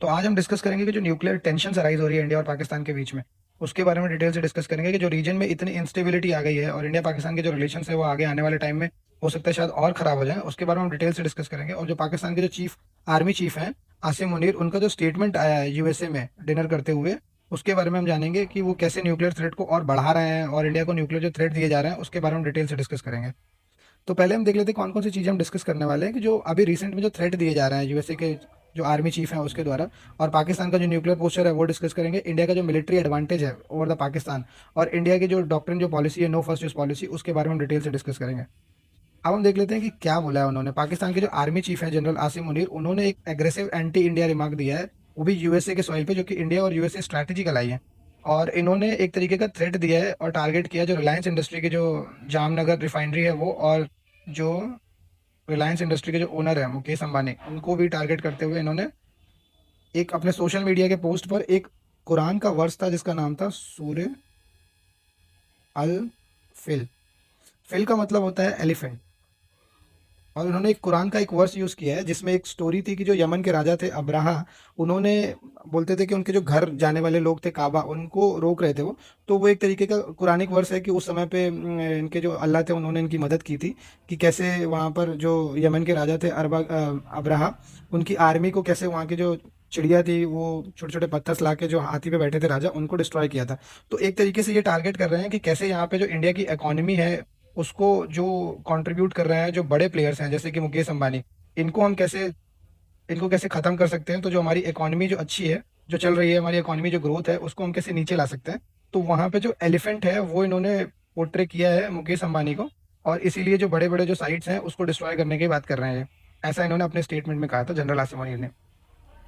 तो आज हम डिस्कस करेंगे कि जो न्यूक्लियर टेंशन अराइज हो रही है इंडिया और पाकिस्तान के बीच में, उसके बारे में डिटेल से डिस्कस करेंगे कि जो रीजन में इतनी इंस्टेबिलिटी आ गई है और इंडिया पाकिस्तान के जो रिलेशन है वो आगे आने वाले टाइम में हो सकता है शायद और खराब हो जाए, उसके बारे में हम डिटेल से डिस्कस करेंगे। और जो पाकिस्तान के जो चीफ आर्मी चीफ हैं आसिम मुनीर, उनका जो स्टेटमेंट आया है यूएसए में डिनर करते हुए, उसके बारे में हम जानेंगे कि वो कैसे न्यूक्लियर थ्रेट को और बढ़ा रहे हैं और इंडिया को न्यूक्लियर जो थ्रेट दिए जा रहे हैं उसके बारे में डिटेल से डिस्कस करेंगे। तो पहले हम देख लेते हैं कौन कौन सी चीज़ें हम डिस्कस करने वाले हैं कि जो अभी रिसेंट में जो थ्रेट दिए जा रहे हैं यूएसए के जो आर्मी चीफ हैं उसके द्वारा। और पाकिस्तान का जो न्यूक्लियर पोस्चर है वो डिस्कस करेंगे, इंडिया का जो मिलिट्री एडवांटेज है ओवर द पाकिस्तान, और इंडिया की जो डॉक्ट्रिन जो पॉलिसी है नो फर्स्ट यूज पॉलिसी, उसके बारे में हम डिटेल से डिस्कस करेंगे। अब हम देख लेते हैं कि क्या बोला है उन्होंने। पाकिस्तान के जो आर्मी चीफ है जनरल आसिम मुनीर, उन्होंने एक एग्रेसिव एंटी इंडिया रिमार्क दिया है, वो भी यूएसए के सॉइल पे, जो कि इंडिया और यूएसए स्ट्रैटेजिक अलाई है। और इन्होंने एक तरीके का थ्रेट दिया है और टारगेट किया जो रिलायंस इंडस्ट्री की जो जामनगर रिफाइनरी है वो, और जो रिलायंस इंडस्ट्री के जो ओनर है मुकेश अंबानी, उनको भी टारगेट करते हुए इन्होंने एक अपने सोशल मीडिया के पोस्ट पर एक कुरान का वर्स था जिसका नाम था सूर्य अल फिल। फिल का मतलब होता है एलिफेंट। और उन्होंने एक कुरान का एक वर्स यूज किया है जिसमें एक स्टोरी थी कि जो यमन के राजा थे अब्राहा, उन्होंने बोलते थे कि उनके जो घर जाने वाले लोग थे काबा, उनको रोक रहे थे वो। तो वो एक तरीके का कुरानिक वर्स है कि उस समय पे इनके जो अल्लाह थे उन्होंने इनकी मदद की थी, कि कैसे वहाँ पर जो यमन के राजा थे अब्राहा, उनकी आर्मी को कैसे वहाँ के जो चिड़िया थी वो छोटे छोटे पत्थर ला के जो हाथी पे बैठे थे राजा, उनको डिस्ट्रॉय किया था। तो एक तरीके से ये टारगेट कर रहे हैं कि कैसे यहाँ पे जो इंडिया की इकोनॉमी है उसको जो कंट्रीब्यूट कर रहे हैं जो बड़े प्लेयर्स हैं जैसे कि मुकेश अंबानी, इनको हम कैसे इनको कैसे खत्म कर सकते हैं। तो जो हमारी इकोनॉमी जो अच्छी है, जो चल रही है, हमारी इकोनॉमी जो ग्रोथ है, उसको हम कैसे नीचे ला सकते हैं। तो वहां पे जो एलिफेंट है वो इन्होंने पोर्ट्रे किया है मुकेश अंबानी को, और इसीलिए जो बड़े बड़े जो साइट्स हैं उसको डिस्ट्रॉय करने की बात कर रहे हैं। ऐसा इन्होंने अपने स्टेटमेंट में कहा था जनरल आसिम मुनीर ने।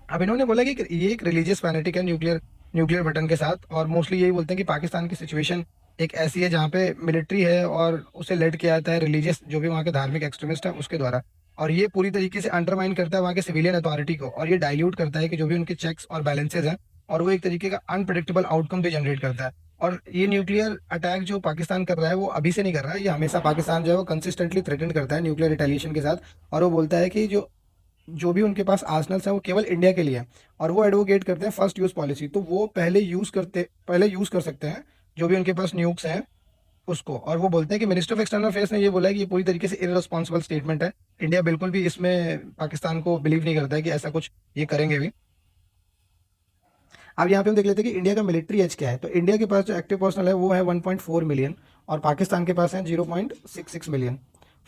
अब इन्होंने बोला कि ये एक रिलीजियस फैनेटिक है न्यूक्लियर न्यूक्लियर बटन के साथ, और मोस्टली यही बोलते हैं कि पाकिस्तान की सिचुएशन एक ऐसी है जहाँ पे मिलिट्री है और उसे लेड किया जाता है रिलीजियस जो भी वहाँ के धार्मिक एक्सट्रीमिस्ट है उसके द्वारा। और ये पूरी तरीके से अंडरमाइन करता है वहाँ के सिविलियन अथॉरिटी को, और ये डाइल्यूट करता है कि जो भी उनके चेक्स और बैलेंसेज हैं, और वो एक तरीके का अनप्रिडिक्टेबल आउटकम भी जनरेट करता है। और ये न्यूक्लियर अटैक जो पाकिस्तान कर रहा है वो अभी से नहीं कर रहा है, ये हमेशा पाकिस्तान जो है वो कंसिस्टेंटली थ्रेटन करता है न्यूक्लियर रिटेलिएशन के साथ। और वो बोलता है कि जो जो भी उनके पास आर्सनल्स है वो केवल इंडिया के लिए है, और वो एडवोकेट करते हैं फर्स्ट यूज पॉलिसी। तो वो पहले यूज कर सकते हैं जो भी उनके पास न्यूक्स हैं उसको। और वो बोलते हैं कि मिनिस्टर ऑफ एक्सटर्नल अफेयर्स ने ये बोला है कि ये पूरी तरीके से इररिस्पॉन्सिबल स्टेटमेंट है, इंडिया बिल्कुल भी इसमें पाकिस्तान को बिलीव नहीं करता है कि ऐसा कुछ ये करेंगे भी। अब यहाँ पे हम देख लेते हैं कि इंडिया का मिलिट्री एज क्या है। तो इंडिया के पास जो एक्टिव पर्सनल है वो है 1.4 मिलियन, और पाकिस्तान के पास है 0.66 मिलियन।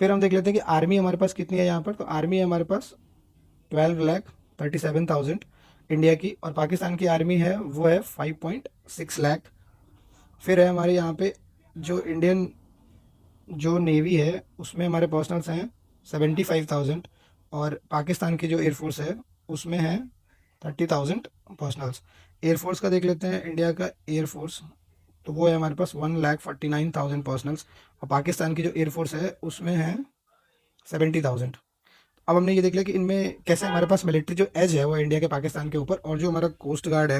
फिर हम देख लेते हैं कि आर्मी हमारे पास कितनी है यहाँ पर। तो आर्मी है हमारे पास 12,37,000 इंडिया की, और पाकिस्तान की आर्मी है वो है 5.6 लाख। फिर है हमारे यहाँ पे जो इंडियन जो नेवी है उसमें हमारे पर्सनल्स हैं 75,000, और पाकिस्तान की जो एयरफोर्स है उसमें है 30,000 पर्सनल्स। एयरफोर्स का देख लेते हैं, इंडिया का एयरफोर्स तो वो है हमारे पास 1,49,000 पर्सनल्स, और पाकिस्तान की जो एयरफोर्स है उसमें है 70,000। अब हमने ये देख लिया कि इनमें कैसे हमारे पास मिलिट्री जो एज है वो है इंडिया के पाकिस्तान के ऊपर। और जो हमारा कोस्ट गार्ड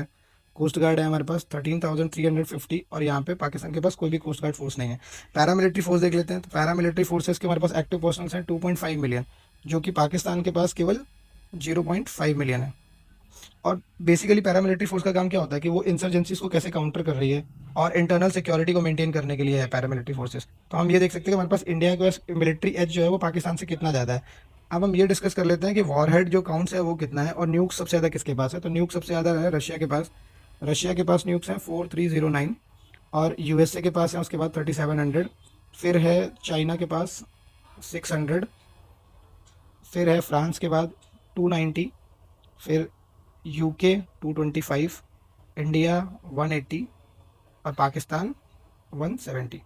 है हमारे पास 13,350, और यहाँ पे पाकिस्तान के पास कोई भी कोस्ट गार्ड फोर्स नहीं है। पैरामिलिट्री फोर्स देख लेते हैं। तो पैरामिलिट्री फोर्सेस के हमारे पास एक्टिव पर्सनल्स हैं 2.5 मिलियन, जो कि पाकिस्तान के पास केवल 0.5 मिलियन है। और बेसिकली पैरामिलिट्री फोर्स का काम क्या होता है कि वो इंसर्जेंसीज को कैसे काउंटर कर रही है और इंटरनल सिक्योरिटी को मेंटेन करने के लिए है पैरामिलिट्री फोर्सेस। तो हम ये देख सकते हैं कि हमारे पास इंडिया के पास मिलिट्री एज जो है वो पाकिस्तान से कितना ज़्यादा है। अब हम ये डिस्कस कर लेते हैं कि वॉरहेड जो काउंट्स है वो कितना है, और न्यूक सबसे ज़्यादा किसके पास है। तो न्यूक सबसे ज़्यादा है रशिया के पास। रशिया के पास न्यूक्स हैं 4309, और यूएसए के पास है उसके बाद 3700। फिर है चाइना के पास 600। फिर है फ्रांस के बाद 290। फिर यूके 225, इंडिया 180, और पाकिस्तान 170।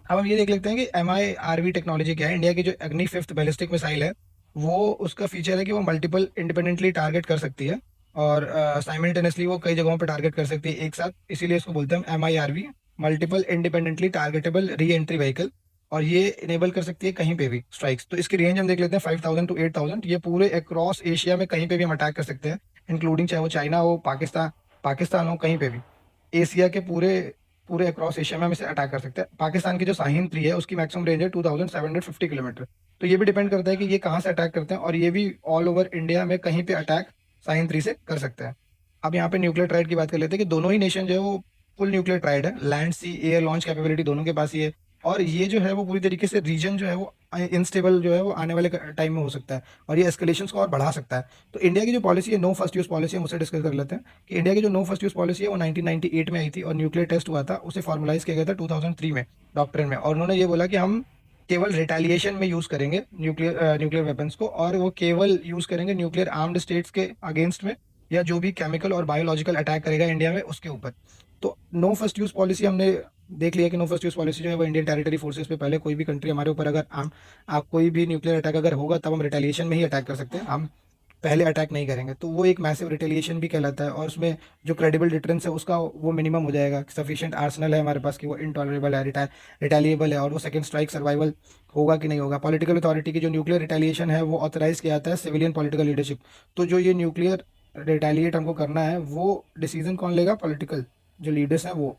अब हम ये देख लेते हैं कि MIRV टेक्नोलॉजी क्या है। इंडिया की जो अग्नि फिफ्थ बैलिस्टिक मिसाइल है वो, उसका फीचर है कि वो मल्टीपल इंडिपेंडेंटली टारगेट कर सकती है, और साइमल्टेनियसली वो कई जगहों पर टारगेट कर सकती है एक साथ, इसीलिए इसको बोलते हैं MIRV, multiple independently targetable re entry vehicle. और ये इनेबल कर सकती है कहीं पे भी स्ट्राइक्स। तो इसकी रेंज हम देख लेते हैं 5,000 to 8,000। ये पूरे अक्रॉस एशिया में कहीं पे भी हम अटैक कर सकते हैं, इंक्लूडिंग चाहे वो चाइना हो, पाकिस्तान हो, कहीं पे भी एशिया के पूरे पूरे अक्रॉस एशिया में हम इसे अटैक कर सकते हैं। पाकिस्तान की जो शाहीन 3 है उसकी मैक्सिमम रेंज है 2,750 किलोमीटर। तो ये भी डिपेंड करता है कि ये कहाँ से अटैक करते हैं, और ये भी ऑल ओवर इंडिया में कहीं पे अटैक साइन 3 से कर सकते हैं। अब यहाँ पे न्यूक्लियर ट्राइड की बात कर लेते हैं कि दोनों ही नेशन जो है वो फुल न्यूक्लियर ट्राइड है, लैंड सी एयर लॉन्च कैपेबिलिटी दोनों के पास ही है। और ये जो है वो पूरी तरीके से रीजन जो है वो इनस्टेबल जो है वो आने वाले टाइम में हो सकता है, और ये एस्केलेशन को और बढ़ा सकता है। तो इंडिया की जो पॉलिसी है, नो फर्स्ट यूज पॉलिसी, हम उससे डिस्कस कर लेते हैं कि इंडिया की जो नो फर्स्ट यूज पॉलिसी है वो 1998 में आई थी, और न्यूक्लियर टेस्ट हुआ था, उसे फॉर्मुलाइज किया गया था 2003 में डॉक्ट्रिन में। और उन्होंने ये बोला कि हम केवल रिटेलिएशन में यूज करेंगे न्यूक्लियर वेपन्स को, और वो केवल यूज करेंगे न्यूक्लियर आर्म्ड स्टेट्स के अगेंस्ट में, या जो भी केमिकल और बायोलॉजिकल अटैक करेगा इंडिया में उसके ऊपर। तो नो फर्स्ट यूज पॉलिसी हमने देख लिया कि नो फर्स्ट यूज पॉलिसी जो है वो इंडियन टेरिटरी फोर्सेस पे, पहले कोई भी कंट्री हमारे ऊपर अगर आप कोई भी न्यूक्लियर अटैक अगर होगा तब हम रिटेलिएशन में ही अटैक कर सकते हैं, हम पहले अटैक नहीं करेंगे। तो वो एक मैसिव रिटेलिएशन भी कहलाता है, और उसमें जो क्रेडिबल डिटरेंस है उसका वो मिनिमम हो जाएगा। सफिशिएंट आर्सनल है हमारे पास कि वो इनटॉलरेबल है, रिटेलिएबल है, और वो सेकंड स्ट्राइक सर्वाइवल होगा कि नहीं होगा। पॉलिटिकल अथॉरिटी की जो न्यूक्लियर रिटेलिएशन है वो ऑथराइज किया जाता है सिविलियन पॉलिटिकल लीडरशिप। तो जो ये न्यूक्लियर रिटेलिएट हमको करना है वो डिसीजन कौन लेगा? पॉलिटिकल जो लीडर्स हैं वो।